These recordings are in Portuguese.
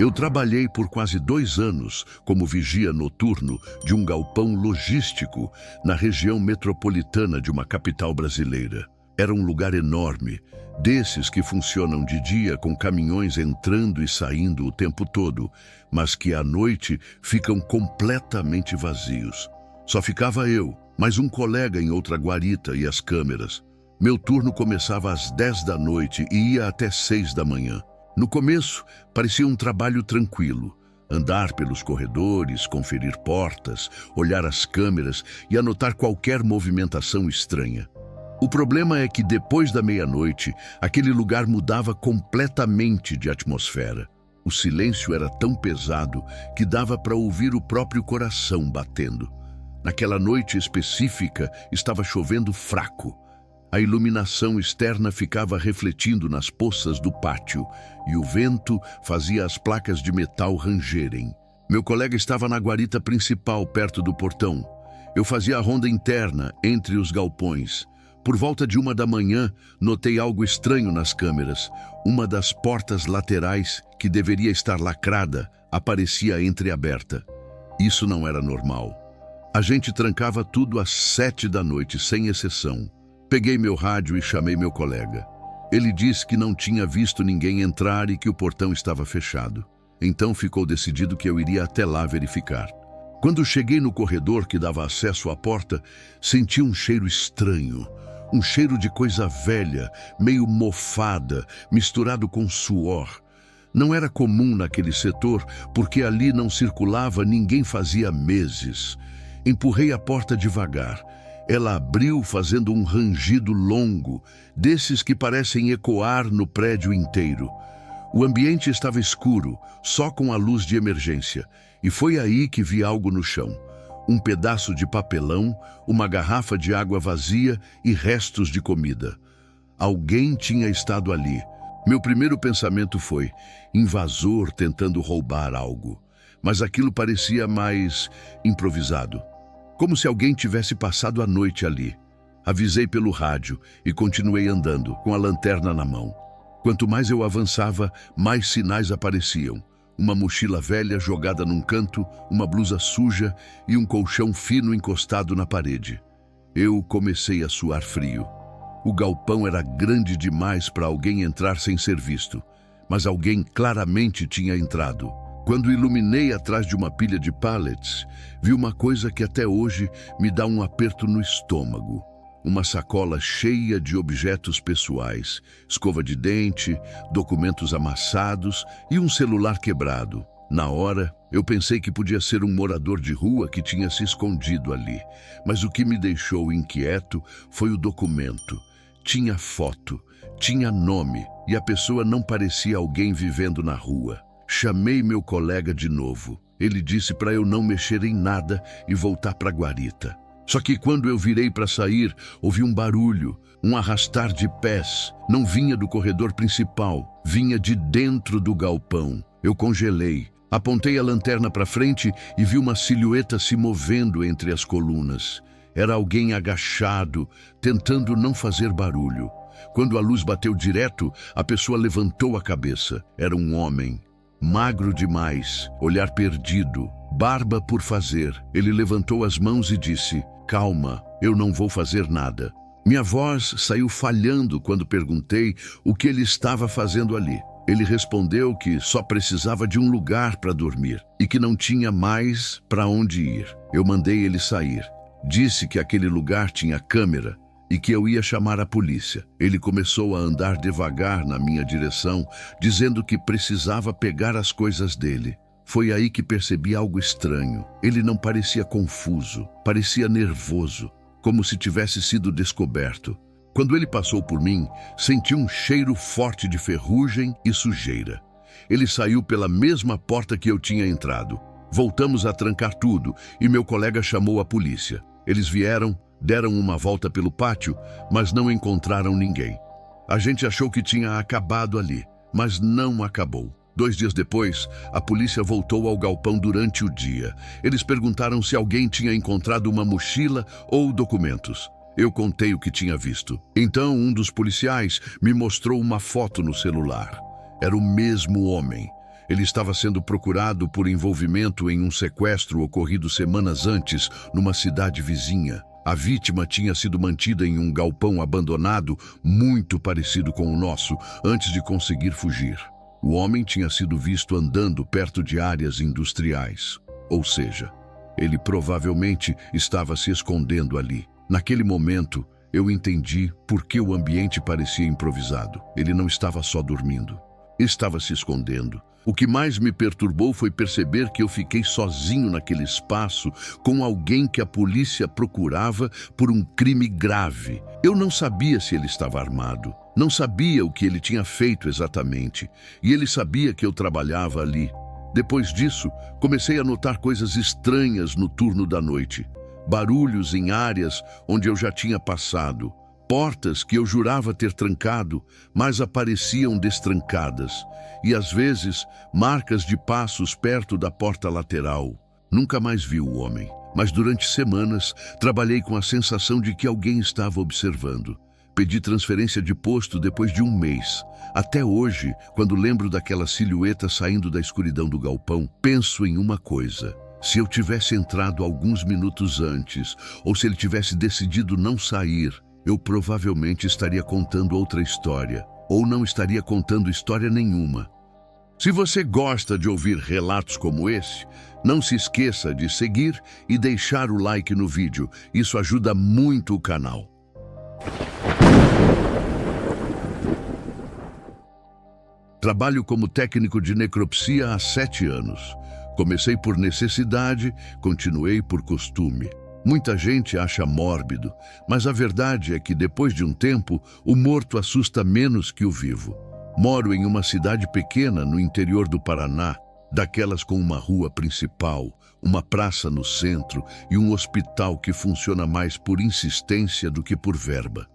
Eu trabalhei por quase 2 anos como vigia noturno de um galpão logístico na região metropolitana de uma capital brasileira. Era um lugar enorme, desses que funcionam de dia com caminhões entrando e saindo o tempo todo, mas que à noite ficam completamente vazios. Só ficava eu, mais um colega em outra guarita e as câmeras. Meu turno começava às 10 da noite e ia até 6 da manhã. No começo, parecia um trabalho tranquilo. Andar pelos corredores, conferir portas, olhar as câmeras e anotar qualquer movimentação estranha. O problema é que depois da meia-noite, aquele lugar mudava completamente de atmosfera. O silêncio era tão pesado que dava para ouvir o próprio coração batendo. Naquela noite específica, estava chovendo fraco. A iluminação externa ficava refletindo nas poças do pátio e o vento fazia as placas de metal rangerem. Meu colega estava na guarita principal, perto do portão. Eu fazia a ronda interna entre os galpões. Por volta de 1 da manhã, notei algo estranho nas câmeras. Uma das portas laterais, que deveria estar lacrada, aparecia entreaberta. Isso não era normal. A gente trancava tudo às 7 da noite, sem exceção. Peguei meu rádio e chamei meu colega. Ele disse que não tinha visto ninguém entrar e que o portão estava fechado. Então ficou decidido que eu iria até lá verificar. Quando cheguei no corredor que dava acesso à porta, senti um cheiro estranho. Um cheiro de coisa velha, meio mofada, misturado com suor. Não era comum naquele setor, porque ali não circulava ninguém fazia meses. Empurrei a porta devagar. Ela abriu fazendo um rangido longo, desses que parecem ecoar no prédio inteiro. O ambiente estava escuro, só com a luz de emergência, e foi aí que vi algo no chão. Um pedaço de papelão, uma garrafa de água vazia e restos de comida. Alguém tinha estado ali. Meu primeiro pensamento foi, invasor tentando roubar algo. Mas aquilo parecia mais improvisado. Como se alguém tivesse passado a noite ali. Avisei pelo rádio e continuei andando, com a lanterna na mão. Quanto mais eu avançava, mais sinais apareciam. Uma mochila velha jogada num canto, uma blusa suja e um colchão fino encostado na parede. Eu comecei a suar frio. O galpão era grande demais para alguém entrar sem ser visto, mas alguém claramente tinha entrado. Quando iluminei atrás de uma pilha de pallets, vi uma coisa que até hoje me dá um aperto no estômago. Uma sacola cheia de objetos pessoais, escova de dente, documentos amassados e um celular quebrado. Na hora, eu pensei que podia ser um morador de rua que tinha se escondido ali. Mas o que me deixou inquieto foi o documento. Tinha foto, tinha nome e a pessoa não parecia alguém vivendo na rua. Chamei meu colega de novo. Ele disse para eu não mexer em nada e voltar para a guarita. Só que quando eu virei para sair, ouvi um barulho, um arrastar de pés. Não vinha do corredor principal, vinha de dentro do galpão. Eu congelei. Apontei a lanterna para frente e vi uma silhueta se movendo entre as colunas. Era alguém agachado, tentando não fazer barulho. Quando a luz bateu direto, a pessoa levantou a cabeça. Era um homem. Magro demais, olhar perdido, barba por fazer. Ele levantou as mãos e disse, calma, eu não vou fazer nada. Minha voz saiu falhando quando perguntei o que ele estava fazendo ali. Ele respondeu que só precisava de um lugar para dormir e que não tinha mais para onde ir. Eu mandei ele sair. Disse que aquele lugar tinha câmera e que eu ia chamar a polícia. Ele começou a andar devagar na minha direção, dizendo que precisava pegar as coisas dele. Foi aí que percebi algo estranho. Ele não parecia confuso, parecia nervoso, como se tivesse sido descoberto. Quando ele passou por mim, senti um cheiro forte de ferrugem e sujeira. Ele saiu pela mesma porta que eu tinha entrado. Voltamos a trancar tudo e meu colega chamou a polícia. Eles vieram, deram uma volta pelo pátio, mas não encontraram ninguém. A gente achou que tinha acabado ali, mas não acabou. 2 dias depois, a polícia voltou ao galpão durante o dia. Eles perguntaram se alguém tinha encontrado uma mochila ou documentos. Eu contei o que tinha visto. Então, um dos policiais me mostrou uma foto no celular. Era o mesmo homem. Ele estava sendo procurado por envolvimento em um sequestro ocorrido semanas antes numa cidade vizinha. A vítima tinha sido mantida em um galpão abandonado muito parecido com o nosso, antes de conseguir fugir. O homem tinha sido visto andando perto de áreas industriais, ou seja, ele provavelmente estava se escondendo ali. Naquele momento, eu entendi por que o ambiente parecia improvisado. Ele não estava só dormindo, estava se escondendo. O que mais me perturbou foi perceber que eu fiquei sozinho naquele espaço com alguém que a polícia procurava por um crime grave. Eu não sabia se ele estava armado, não sabia o que ele tinha feito exatamente, e ele sabia que eu trabalhava ali. Depois disso, comecei a notar coisas estranhas no turno da noite. Barulhos em áreas onde eu já tinha passado. Portas que eu jurava ter trancado, mas apareciam destrancadas. E às vezes, marcas de passos perto da porta lateral. Nunca mais vi o homem, mas durante semanas trabalhei com a sensação de que alguém estava observando. Pedi transferência de posto depois de um mês. Até hoje, quando lembro daquela silhueta saindo da escuridão do galpão, penso em uma coisa. Se eu tivesse entrado alguns minutos antes, ou se ele tivesse decidido não sair, eu provavelmente estaria contando outra história, ou não estaria contando história nenhuma. Se você gosta de ouvir relatos como esse, não se esqueça de seguir e deixar o like no vídeo. Isso ajuda muito o canal. Trabalho como técnico de necropsia há 7 anos. Comecei por necessidade, continuei por costume. Muita gente acha mórbido, mas a verdade é que depois de um tempo, o morto assusta menos que o vivo. Moro em uma cidade pequena no interior do Paraná, daquelas com uma rua principal, uma praça no centro e um hospital que funciona mais por insistência do que por verba.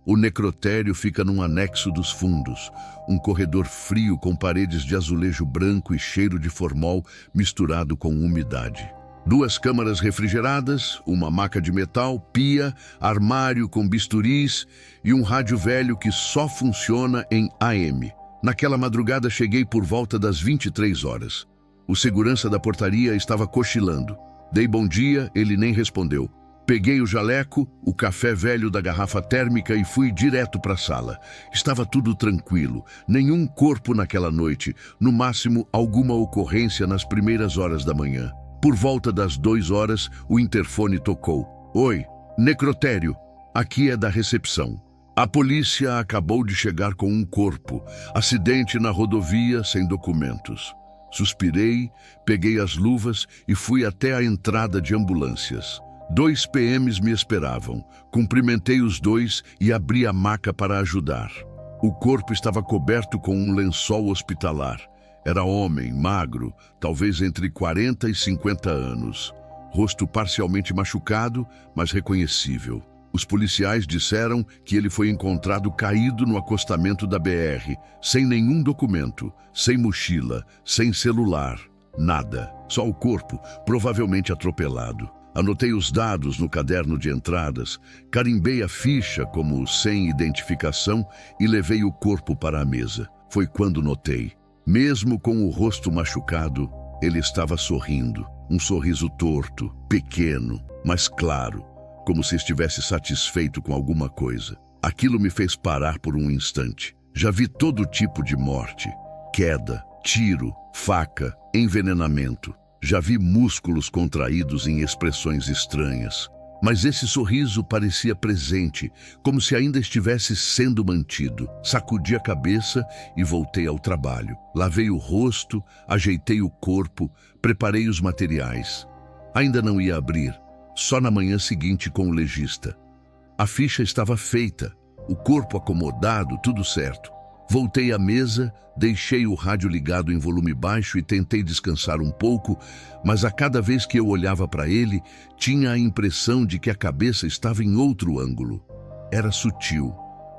O necrotério fica num anexo dos fundos, um corredor frio com paredes de azulejo branco e cheiro de formol misturado com umidade. 2 câmaras refrigeradas, uma maca de metal, pia, armário com bisturis e um rádio velho que só funciona em AM. Naquela madrugada cheguei por volta das 23 horas. O segurança da portaria estava cochilando. Dei bom dia, ele nem respondeu. Peguei o jaleco, o café velho da garrafa térmica e fui direto para a sala. Estava tudo tranquilo, nenhum corpo naquela noite, no máximo alguma ocorrência nas primeiras horas da manhã. Por volta das 2 horas, o interfone tocou. Oi, necrotério, aqui é da recepção. A polícia acabou de chegar com um corpo, acidente na rodovia sem documentos. Suspirei, peguei as luvas e fui até a entrada de ambulâncias. 2 PMs me esperavam. Cumprimentei os 2 e abri a maca para ajudar. O corpo estava coberto com um lençol hospitalar. Era homem, magro, talvez entre 40 e 50 anos. Rosto parcialmente machucado, mas reconhecível. Os policiais disseram que ele foi encontrado caído no acostamento da BR, sem nenhum documento, sem mochila, sem celular, nada. Só o corpo, provavelmente atropelado. Anotei os dados no caderno de entradas, carimbei a ficha como sem identificação e levei o corpo para a mesa. Foi quando notei. Mesmo com o rosto machucado, ele estava sorrindo. Um sorriso torto, pequeno, mas claro, como se estivesse satisfeito com alguma coisa. Aquilo me fez parar por um instante. Já vi todo tipo de morte. Queda, tiro, faca, envenenamento. Já vi músculos contraídos em expressões estranhas. Mas esse sorriso parecia presente, como se ainda estivesse sendo mantido. Sacudi a cabeça e voltei ao trabalho. Lavei o rosto, ajeitei o corpo, preparei os materiais. Ainda não ia abrir, só na manhã seguinte com o legista. A ficha estava feita, o corpo acomodado, tudo certo. Voltei à mesa, deixei o rádio ligado em volume baixo e tentei descansar um pouco, mas a cada vez que eu olhava para ele, tinha a impressão de que a cabeça estava em outro ângulo. Era sutil,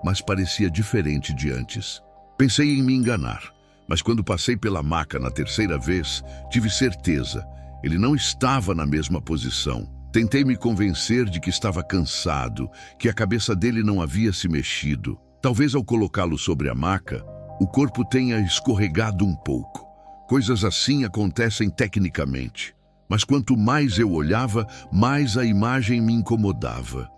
mas parecia diferente de antes. Pensei em me enganar, mas quando passei pela maca na 3ª vez, tive certeza. Ele não estava na mesma posição. Tentei me convencer de que estava cansado, que a cabeça dele não havia se mexido. Talvez ao colocá-lo sobre a maca, o corpo tenha escorregado um pouco, Coisas assim acontecem tecnicamente. Mas quanto mais eu olhava, mais a imagem me incomodava.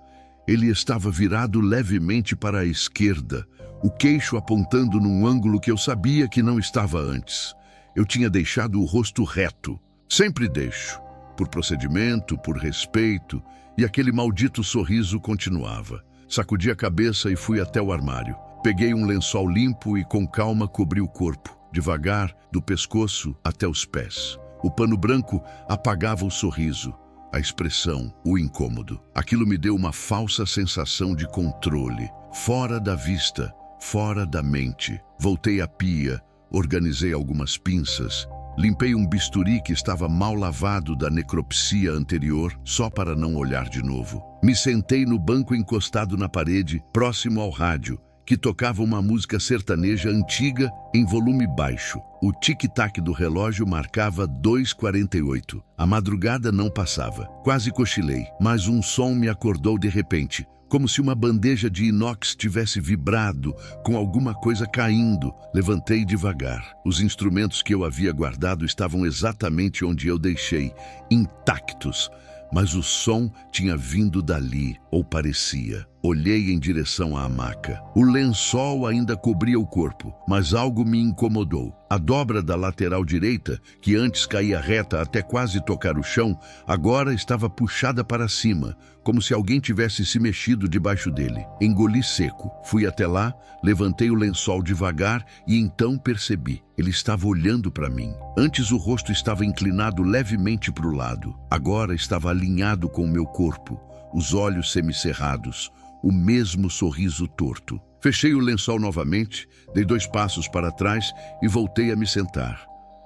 Ele estava virado levemente para a esquerda, o queixo apontando num ângulo que eu sabia que não estava antes. Eu tinha deixado o rosto reto. Sempre deixo, por procedimento, por respeito, e aquele maldito sorriso continuava. Sacudi a cabeça e fui até o armário. Peguei um lençol limpo e com calma cobri o corpo, devagar, do pescoço até os pés. O pano branco apagava o sorriso, a expressão, o incômodo. Aquilo me deu uma falsa sensação de controle, fora da vista, fora da mente. Voltei à pia, organizei algumas pinças, limpei um bisturi que estava mal lavado da necropsia anterior, só para não olhar de novo. Me sentei no banco encostado na parede, próximo ao rádio, que tocava uma música sertaneja antiga em volume baixo. O tic-tac do relógio marcava 2h48. A madrugada não passava. Quase cochilei, mas um som me acordou de repente, como se uma bandeja de inox tivesse vibrado, com alguma coisa caindo. Levantei devagar. Os instrumentos que eu havia guardado estavam exatamente onde eu deixei, intactos. Mas o som tinha vindo dali, ou parecia. Olhei em direção à maca. O lençol ainda cobria o corpo, mas algo me incomodou. A dobra da lateral direita, que antes caía reta até quase tocar o chão, agora estava puxada para cima, como se alguém tivesse se mexido debaixo dele. Engoli seco. Fui até lá, levantei o lençol devagar e então percebi. Ele estava olhando para mim. Antes o rosto estava inclinado levemente para o lado. Agora estava alinhado com o meu corpo, os olhos semicerrados, o mesmo sorriso torto. Fechei o lençol novamente, dei 2 passos para trás e voltei a me sentar.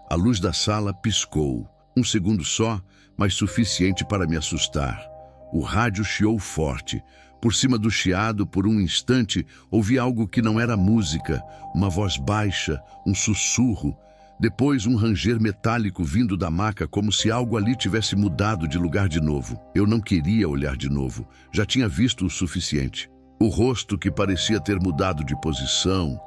A luz da sala piscou. 1 segundo só, mas suficiente para me assustar. O rádio chiou forte. Por cima do chiado, por um instante, ouvi algo que não era música, uma voz baixa, um sussurro. Depois, um ranger metálico vindo da maca, como se algo ali tivesse mudado de lugar de novo. Eu não queria olhar de novo. Já tinha visto o suficiente. O rosto que parecia ter mudado de posição,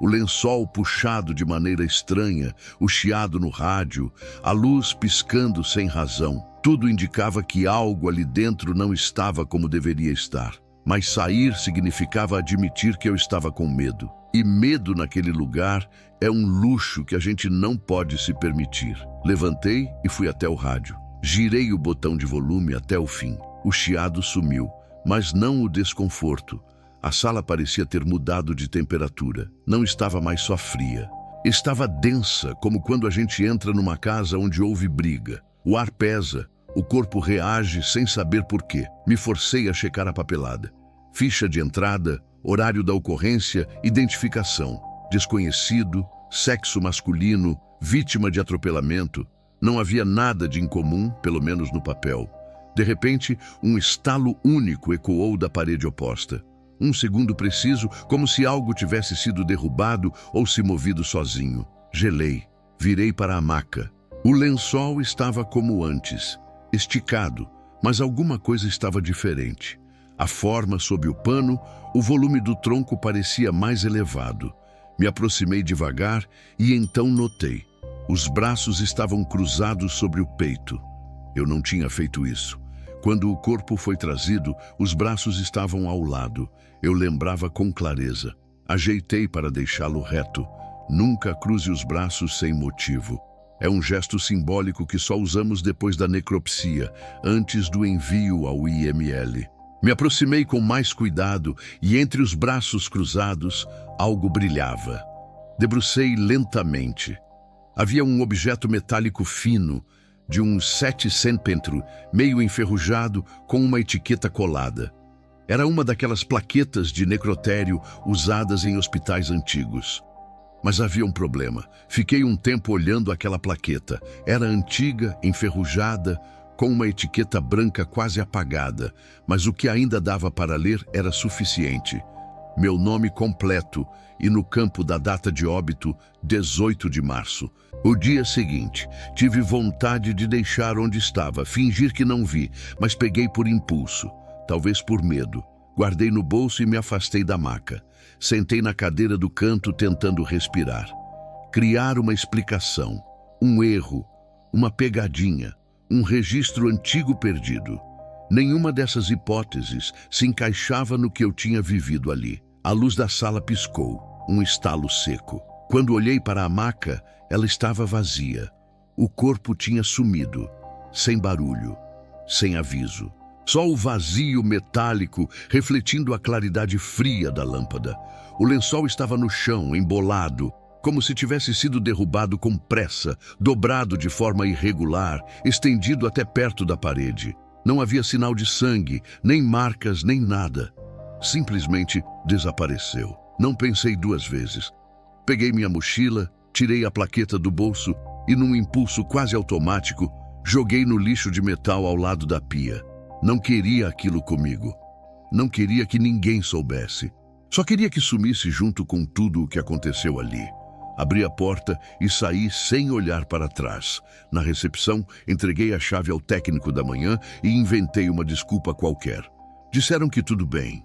o lençol puxado de maneira estranha, o chiado no rádio, a luz piscando sem razão. Tudo indicava que algo ali dentro não estava como deveria estar. Mas sair significava admitir que eu estava com medo. E medo naquele lugar é um luxo que a gente não pode se permitir. Levantei e fui até o rádio. Girei o botão de volume até o fim. O chiado sumiu, mas não o desconforto. A sala parecia ter mudado de temperatura. Não estava mais só fria. Estava densa, como quando a gente entra numa casa onde houve briga. O ar pesa, o corpo reage sem saber por quê. Me forcei a checar a papelada. Ficha de entrada, horário da ocorrência, identificação. Desconhecido, sexo masculino, vítima de atropelamento. Não havia nada de incomum, pelo menos no papel. De repente, um estalo único ecoou da parede oposta. 1 segundo preciso, como se algo tivesse sido derrubado ou se movido sozinho. Gelei, virei para a maca. O lençol estava como antes, esticado, mas alguma coisa estava diferente. A forma sob o pano, o volume do tronco parecia mais elevado. Me aproximei devagar e então notei. Os braços estavam cruzados sobre o peito. Eu não tinha feito isso. Quando o corpo foi trazido, os braços estavam ao lado. Eu lembrava com clareza. Ajeitei para deixá-lo reto. Nunca cruze os braços sem motivo. É um gesto simbólico que só usamos depois da necropsia, antes do envio ao IML. Me aproximei com mais cuidado e entre os braços cruzados, algo brilhava. Debrucei lentamente. Havia um objeto metálico fino, de uns 7 centímetros, meio enferrujado, com uma etiqueta colada. Era uma daquelas plaquetas de necrotério usadas em hospitais antigos. Mas havia um problema. Fiquei um tempo olhando aquela plaqueta. Era antiga, enferrujada, com uma etiqueta branca quase apagada, mas o que ainda dava para ler era suficiente. Meu nome completo e no campo da data de óbito, 18 de março. O dia seguinte, tive vontade de deixar onde estava, fingir que não vi, mas peguei por impulso, talvez por medo. Guardei no bolso e me afastei da maca. Sentei na cadeira do canto tentando respirar. Criar uma explicação. um erro, uma pegadinha, um registro antigo perdido. Nenhuma dessas hipóteses se encaixava no que eu tinha vivido ali. A luz da sala piscou, um estalo seco. Quando olhei para a maca, ela estava vazia. O corpo tinha sumido, sem barulho, sem aviso. Só o vazio metálico refletindo a claridade fria da lâmpada. O lençol estava no chão, embolado, como se tivesse sido derrubado com pressa, dobrado de forma irregular, estendido até perto da parede. Não havia sinal de sangue, nem marcas, nem nada. Simplesmente desapareceu. Não pensei duas vezes. Peguei minha mochila, tirei a plaqueta do bolso e, num impulso quase automático, joguei no lixo de metal ao lado da pia. Não queria aquilo comigo. Não queria que ninguém soubesse. Só queria que sumisse junto com tudo o que aconteceu ali. Abri a porta e saí sem olhar para trás. Na recepção, entreguei a chave ao técnico da manhã e inventei uma desculpa qualquer. Disseram que tudo bem,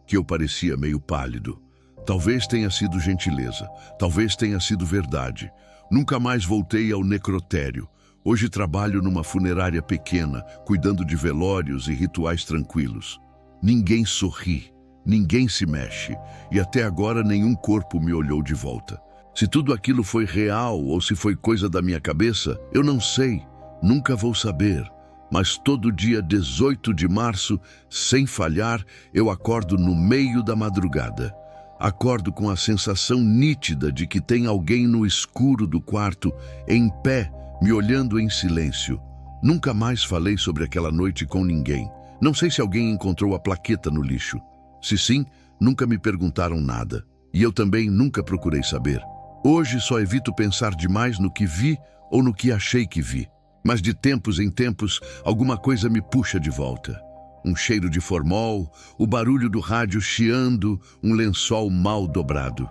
que eu parecia meio pálido. Talvez tenha sido gentileza, talvez tenha sido verdade. Nunca mais voltei ao necrotério. Hoje trabalho numa funerária pequena, cuidando de velórios e rituais tranquilos. Ninguém sorri, ninguém se mexe, e até agora nenhum corpo me olhou de volta. Se tudo aquilo foi real ou se foi coisa da minha cabeça, eu não sei, nunca vou saber. Mas todo dia 18 de março, sem falhar, eu acordo no meio da madrugada. Acordo com a sensação nítida de que tem alguém no escuro do quarto, em pé, me olhando em silêncio. Nunca mais falei sobre aquela noite com ninguém. Não sei se alguém encontrou a plaqueta no lixo. Se sim, nunca me perguntaram nada. E eu também nunca procurei saber. Hoje só evito pensar demais no que vi ou no que achei que vi. Mas de tempos em tempos, alguma coisa me puxa de volta. Um cheiro de formol, o barulho do rádio chiando, um lençol mal dobrado.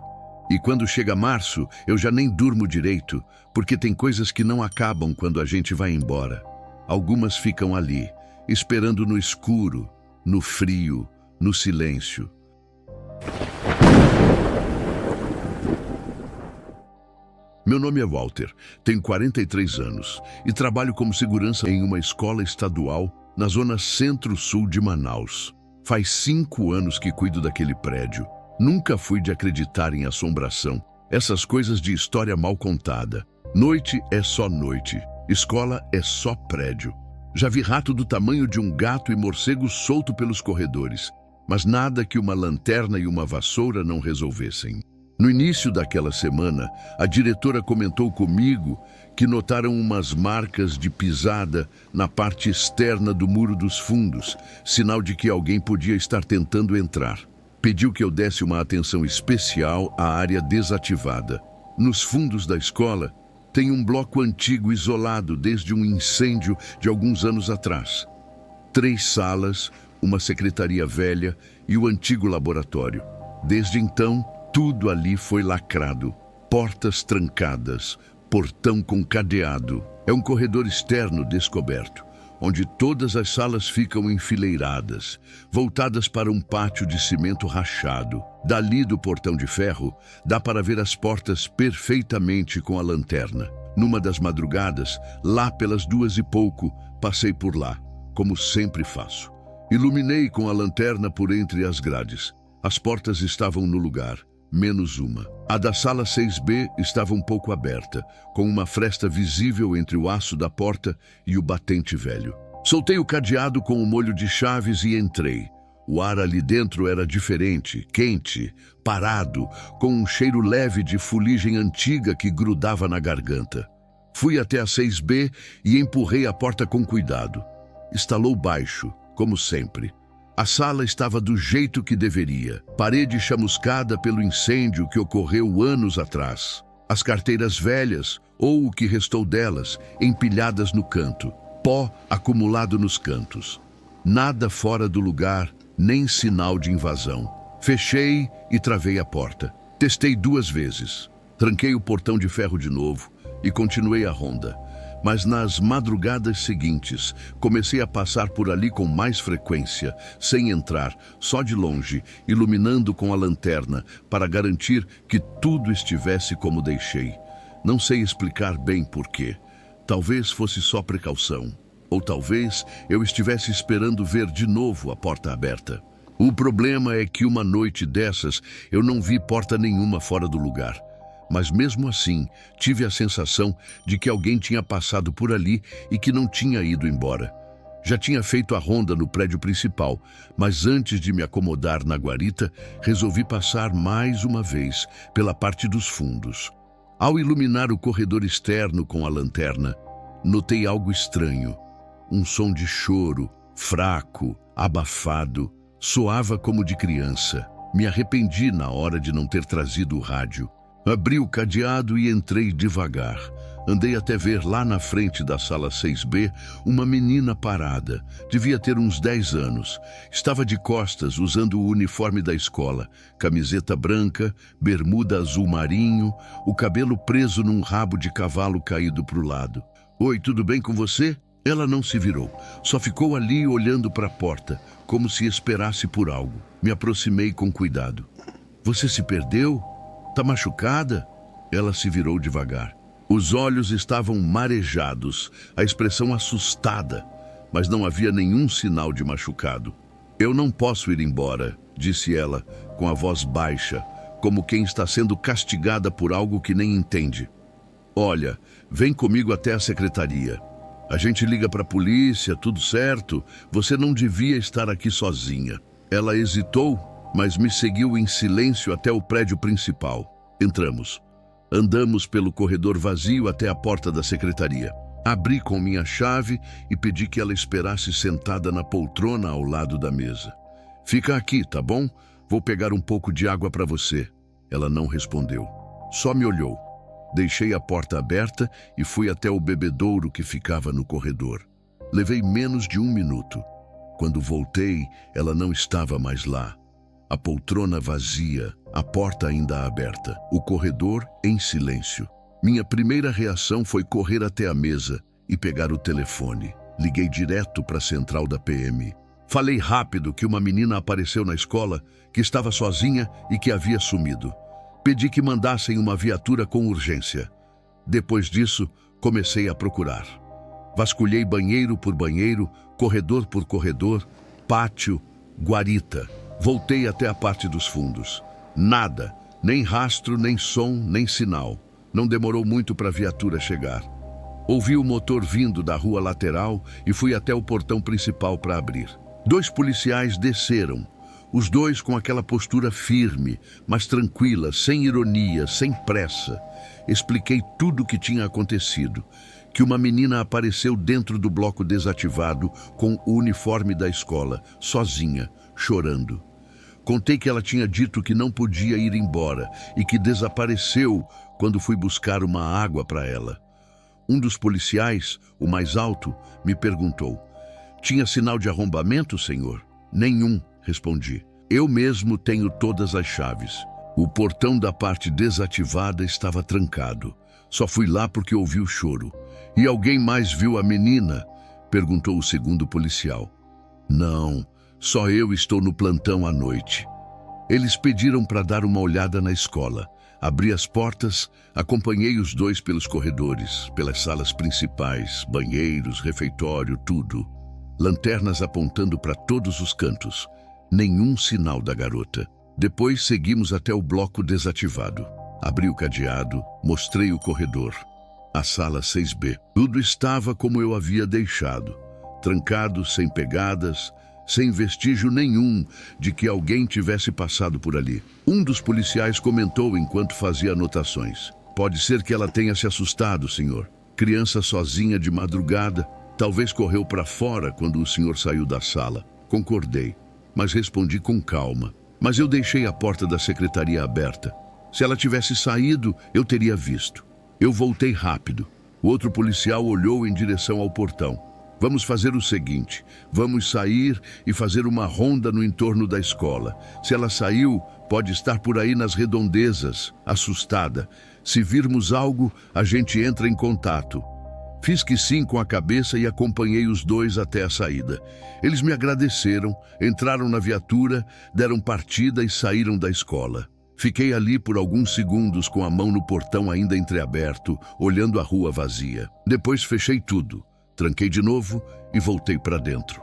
E quando chega março, eu já nem durmo direito, porque tem coisas que não acabam quando a gente vai embora. Algumas ficam ali, esperando no escuro, no frio, no silêncio. Meu nome é Walter, tenho 43 anos e trabalho como segurança em uma escola estadual na zona centro-sul de Manaus. Faz 5 anos que cuido daquele prédio. Nunca fui de acreditar em assombração. Essas coisas de história mal contada. Noite é só noite. Escola é só prédio. Já vi rato do tamanho de um gato e morcego solto pelos corredores. Mas nada que uma lanterna e uma vassoura não resolvessem. No início daquela semana, a diretora comentou comigo que notaram umas marcas de pisada na parte externa do muro dos fundos, sinal de que alguém podia estar tentando entrar. Pediu que eu desse uma atenção especial à área desativada. Nos fundos da escola, tem um bloco antigo isolado desde um incêndio de alguns anos atrás. 3 salas, uma secretaria velha e o antigo laboratório. Desde então, tudo ali foi lacrado, portas trancadas, portão com cadeado. É um corredor externo descoberto, onde todas as salas ficam enfileiradas, voltadas para um pátio de cimento rachado. Dali do portão de ferro, dá para ver as portas perfeitamente com a lanterna. Numa das madrugadas, lá pelas 2 e pouco, passei por lá, como sempre faço. Iluminei com a lanterna por entre as grades. As portas estavam no lugar, menos uma. A da sala 6B estava um pouco aberta, com uma fresta visível entre o aço da porta e o batente velho. Soltei o cadeado com o molho de chaves e entrei. O ar ali dentro era diferente, quente, parado, com um cheiro leve de fuligem antiga que grudava na garganta. Fui até a 6B e empurrei a porta com cuidado. Estalou baixo, como sempre. A sala estava do jeito que deveria, parede chamuscada pelo incêndio que ocorreu anos atrás. As carteiras velhas, ou o que restou delas, empilhadas no canto, pó acumulado nos cantos. Nada fora do lugar, nem sinal de invasão. Fechei e travei a porta. Testei 2 vezes. Tranquei o portão de ferro de novo e continuei a ronda. Mas nas madrugadas seguintes, comecei a passar por ali com mais frequência, sem entrar, só de longe, iluminando com a lanterna, para garantir que tudo estivesse como deixei. Não sei explicar bem por quê. Talvez fosse só precaução. Ou talvez eu estivesse esperando ver de novo a porta aberta. O problema é que uma noite dessas eu não vi porta nenhuma fora do lugar. Mas mesmo assim, tive a sensação de que alguém tinha passado por ali e que não tinha ido embora. Já tinha feito a ronda no prédio principal, mas antes de me acomodar na guarita, resolvi passar mais uma vez pela parte dos fundos. Ao iluminar o corredor externo com a lanterna, notei algo estranho. Um som de choro, fraco, abafado, soava como de criança. Me arrependi na hora de não ter trazido o rádio. Abri o cadeado e entrei devagar. Andei até ver lá na frente da sala 6B uma menina parada. Devia ter uns 10 anos. Estava de costas, usando o uniforme da escola. Camiseta branca, bermuda azul marinho, o cabelo preso num rabo de cavalo caído para o lado. "Oi, tudo bem com você?" Ela não se virou. Só ficou ali olhando para a porta, como se esperasse por algo. Me aproximei com cuidado. "Você se perdeu? Tá machucada?" Ela se virou devagar. Os olhos estavam marejados, a expressão assustada, mas não havia nenhum sinal de machucado. "Eu não posso ir embora", disse ela, com a voz baixa, como quem está sendo castigada por algo que nem entende. "Olha, vem comigo até a secretaria. A gente liga para a polícia, tudo certo. Você não devia estar aqui sozinha." Ela hesitou, mas me seguiu em silêncio até o prédio principal. Entramos. Andamos pelo corredor vazio até a porta da secretaria. Abri com minha chave e pedi que ela esperasse sentada na poltrona ao lado da mesa. "Fica aqui, tá bom? Vou pegar um pouco de água para você." Ela não respondeu. Só me olhou. Deixei a porta aberta e fui até o bebedouro que ficava no corredor. Levei menos de 1 minuto. Quando voltei, ela não estava mais lá. A poltrona vazia, a porta ainda aberta, o corredor em silêncio. Minha primeira reação foi correr até a mesa e pegar o telefone. Liguei direto para a central da PM. Falei rápido que uma menina apareceu na escola, que estava sozinha e que havia sumido. Pedi que mandassem uma viatura com urgência. Depois disso, comecei a procurar. Vasculhei banheiro por banheiro, corredor por corredor, pátio, guarita. Voltei até a parte dos fundos. Nada, nem rastro, nem som, nem sinal. Não demorou muito para a viatura chegar. Ouvi o motor vindo da rua lateral e fui até o portão principal para abrir. 2 policiais desceram. Os 2 com aquela postura firme, mas tranquila, sem ironia, sem pressa. Expliquei tudo o que tinha acontecido. Que uma menina apareceu dentro do bloco desativado com o uniforme da escola, sozinha, chorando. Contei que ela tinha dito que não podia ir embora e que desapareceu quando fui buscar uma água para ela. Um dos policiais, o mais alto, me perguntou: "Tinha sinal de arrombamento, senhor?" "Nenhum", respondi. "Eu mesmo tenho todas as chaves." O portão da parte desativada estava trancado. Só fui lá porque ouvi o choro. "E alguém mais viu a menina?" perguntou o segundo policial. "Não, só eu estou no plantão à noite." Eles pediram para dar uma olhada na escola. Abri as portas, acompanhei os 2 pelos corredores, pelas salas principais, banheiros, refeitório, tudo. Lanternas apontando para todos os cantos. Nenhum sinal da garota. Depois seguimos até o bloco desativado. Abri o cadeado, mostrei o corredor. A sala 6B. Tudo estava como eu havia deixado. Trancado, sem pegadas, sem vestígio nenhum de que alguém tivesse passado por ali. Um dos policiais comentou enquanto fazia anotações: "Pode ser que ela tenha se assustado, senhor. Criança sozinha de madrugada, talvez correu para fora quando o senhor saiu da sala." Concordei, mas respondi com calma. "Mas eu deixei a porta da secretaria aberta. Se ela tivesse saído, eu teria visto." Eu voltei rápido. O outro policial olhou em direção ao portão. "Vamos fazer o seguinte, vamos sair e fazer uma ronda no entorno da escola. Se ela saiu, pode estar por aí nas redondezas, assustada. Se virmos algo, a gente entra em contato." Fiz que sim com a cabeça e acompanhei os 2 até a saída. Eles me agradeceram, entraram na viatura, deram partida e saíram da escola. Fiquei ali por alguns segundos com a mão no portão ainda entreaberto, olhando a rua vazia. Depois fechei tudo, tranquei de novo e voltei para dentro.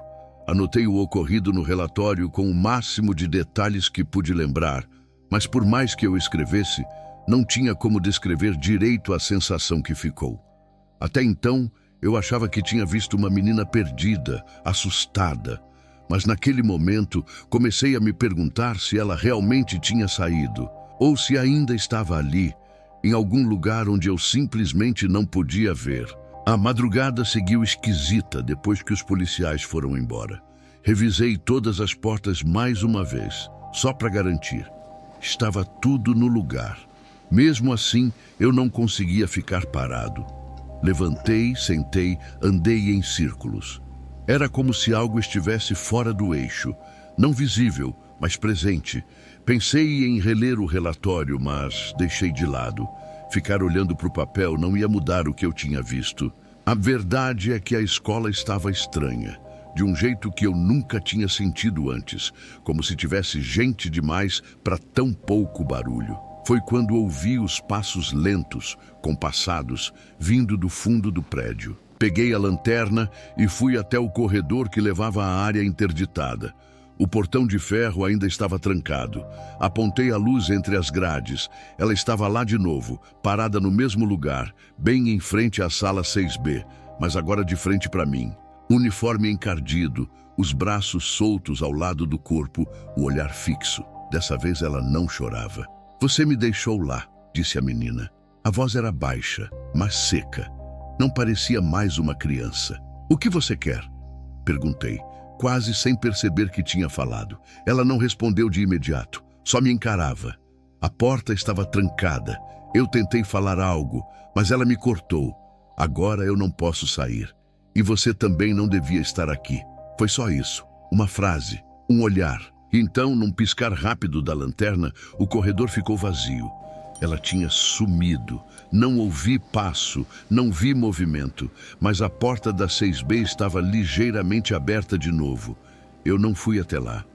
Anotei o ocorrido no relatório com o máximo de detalhes que pude lembrar, mas por mais que eu escrevesse, não tinha como descrever direito a sensação que ficou. Até então, eu achava que tinha visto uma menina perdida, assustada, mas naquele momento comecei a me perguntar se ela realmente tinha saído, ou se ainda estava ali, em algum lugar onde eu simplesmente não podia ver. A madrugada seguiu esquisita depois que os policiais foram embora. Revisei todas as portas mais uma vez, só para garantir. Estava tudo no lugar. Mesmo assim, eu não conseguia ficar parado. Levantei, sentei, andei em círculos. Era como se algo estivesse fora do eixo, não visível, mas presente. Pensei em reler o relatório, mas deixei de lado. Ficar olhando para o papel não ia mudar o que eu tinha visto. A verdade é que a escola estava estranha, de um jeito que eu nunca tinha sentido antes, como se tivesse gente demais para tão pouco barulho. Foi quando ouvi os passos lentos, compassados, vindo do fundo do prédio. Peguei a lanterna e fui até o corredor que levava à área interditada. O portão de ferro ainda estava trancado. Apontei a luz entre as grades. Ela estava lá de novo, parada no mesmo lugar, bem em frente à sala 6B, mas agora de frente para mim. Uniforme encardido, os braços soltos ao lado do corpo, o olhar fixo. Dessa vez ela não chorava. "Você me deixou lá", disse a menina. A voz era baixa, mas seca. Não parecia mais uma criança. "O que você quer?" Perguntei, quase sem perceber que tinha falado. Ela não respondeu de imediato, só me encarava. A porta estava trancada. Eu tentei falar algo, mas ela me cortou. "Agora eu não posso sair. E você também não devia estar aqui." Foi só isso. Uma frase, um olhar. Então, num piscar rápido da lanterna, o corredor ficou vazio. Ela tinha sumido. Não ouvi passo, não vi movimento, mas a porta da 6B estava ligeiramente aberta de novo. Eu não fui até lá.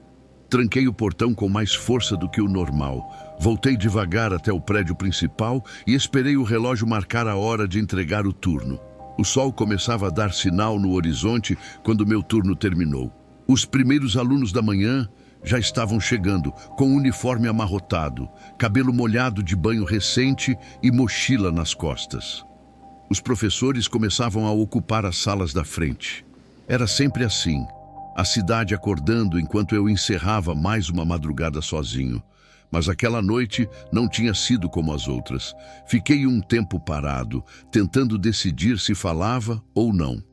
Tranquei o portão com mais força do que o normal. Voltei devagar até o prédio principal e esperei o relógio marcar a hora de entregar o turno. O sol começava a dar sinal no horizonte quando meu turno terminou. Os primeiros alunos da manhã já estavam chegando, com o uniforme amarrotado, cabelo molhado de banho recente e mochila nas costas. Os professores começavam a ocupar as salas da frente. Era sempre assim, a cidade acordando enquanto eu encerrava mais uma madrugada sozinho. Mas aquela noite não tinha sido como as outras. Fiquei um tempo parado, tentando decidir se falava ou não.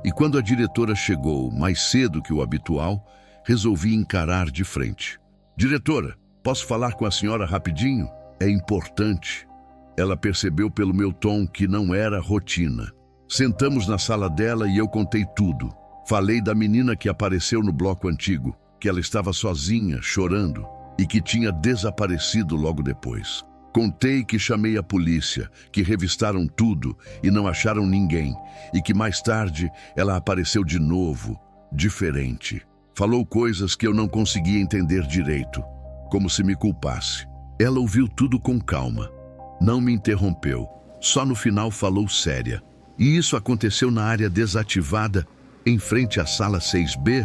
E quando a diretora chegou, mais cedo que o habitual, resolvi encarar de frente. "Diretora, posso falar com a senhora rapidinho? É importante." Ela percebeu pelo meu tom que não era rotina. Sentamos na sala dela e eu contei tudo. Falei da menina que apareceu no bloco antigo, que ela estava sozinha, chorando, e que tinha desaparecido logo depois. Contei que chamei a polícia, que revistaram tudo e não acharam ninguém, e que mais tarde ela apareceu de novo, diferente. Falou coisas que eu não conseguia entender direito, como se me culpasse. Ela ouviu tudo com calma. Não me interrompeu. Só no final falou séria. "E isso aconteceu na área desativada, em frente à sala 6B?"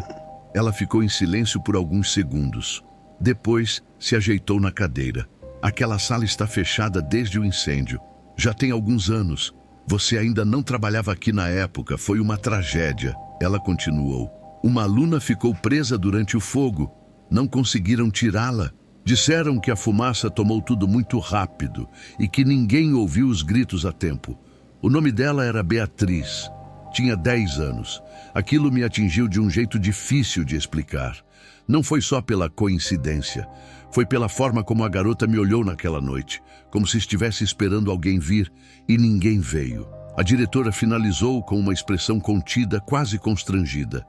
Ela ficou em silêncio por alguns segundos. Depois, se ajeitou na cadeira. "Aquela sala está fechada desde o incêndio. Já tem alguns anos. Você ainda não trabalhava aqui na época. Foi uma tragédia." Ela continuou. "Uma aluna ficou presa durante o fogo. Não conseguiram tirá-la. Disseram que a fumaça tomou tudo muito rápido e que ninguém ouviu os gritos a tempo. O nome dela era Beatriz. Tinha 10 anos. Aquilo me atingiu de um jeito difícil de explicar. Não foi só pela coincidência. Foi pela forma como a garota me olhou naquela noite, como se estivesse esperando alguém vir e ninguém veio." A diretora finalizou com uma expressão contida, quase constrangida.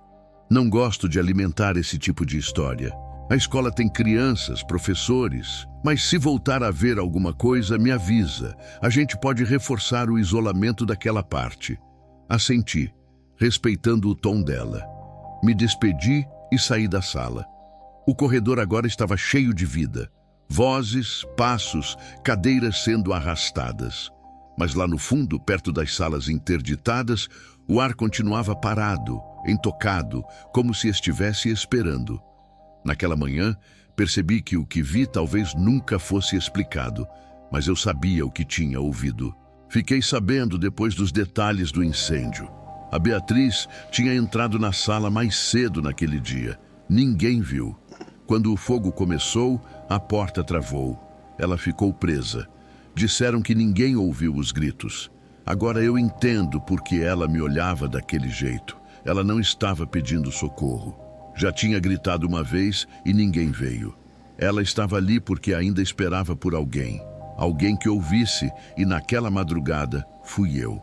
"Não gosto de alimentar esse tipo de história. A escola tem crianças, professores, mas se voltar a ver alguma coisa, me avisa. A gente pode reforçar o isolamento daquela parte." Assenti, respeitando o tom dela. Me despedi e saí da sala. O corredor agora estava cheio de vida. Vozes, passos, cadeiras sendo arrastadas. Mas lá no fundo, perto das salas interditadas, o ar continuava parado, intocado, como se estivesse esperando. Naquela manhã, percebi que o que vi talvez nunca fosse explicado, mas eu sabia o que tinha ouvido. Fiquei sabendo depois dos detalhes do incêndio. A Beatriz tinha entrado na sala mais cedo naquele dia. Ninguém viu. Quando o fogo começou, a porta travou. Ela ficou presa. Disseram que ninguém ouviu os gritos. Agora eu entendo por que ela me olhava daquele jeito. Ela não estava pedindo socorro. Já tinha gritado uma vez e ninguém veio. Ela estava ali porque ainda esperava por alguém. Alguém que ouvisse, e naquela madrugada fui eu.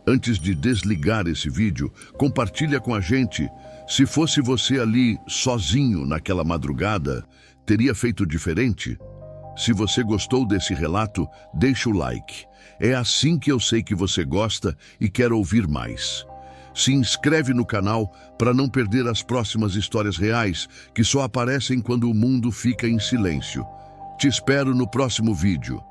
Antes de desligar esse vídeo, compartilha com a gente. Se fosse você ali, sozinho, naquela madrugada, teria feito diferente? Se você gostou desse relato, deixa o like. É assim que eu sei que você gosta e quer ouvir mais. Se inscreve no canal para não perder as próximas histórias reais que só aparecem quando o mundo fica em silêncio. Te espero no próximo vídeo.